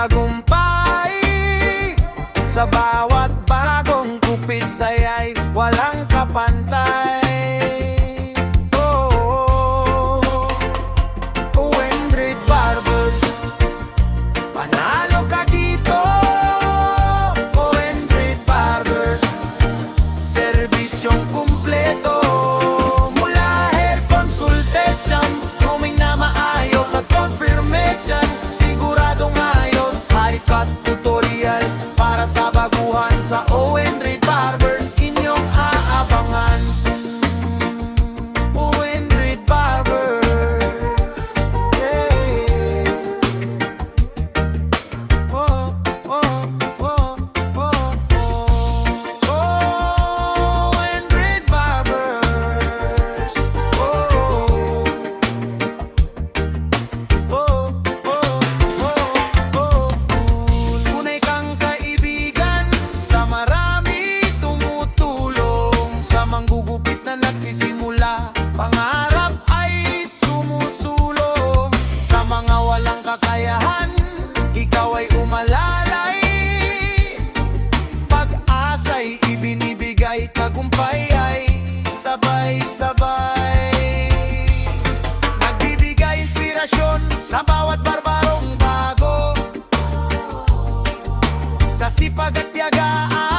tagumpay. Sa bawat bagong kupit sayay, walang kapantay. Wendred Barbers, panalo ka dito. Wendred Barbers, serbisyong kumpleto. Mula hair consultation, grooming na maayos at confirmation, siguradong ayos. Haircut tutorial para sa baguhan, sa Wendred Barbers inyong aabangan. Wendred Barbers, yeah. Oh, oh, oh, oh, oh. Wendred Barbers. Oh, oh, oh. Tunay kang kaibigan, sa marami tumutulong, sa manggugupit na nagsisimula, pangarap ay sumusulong. Sa mga walang kakayahan, ikaw ay umalalay. Pag-asa'y ibinibigay, tagumpay ay sabay-sabay. Nagbibigay inspirasyon sa bawat barbarong bago, sa sipag at tiyagaan.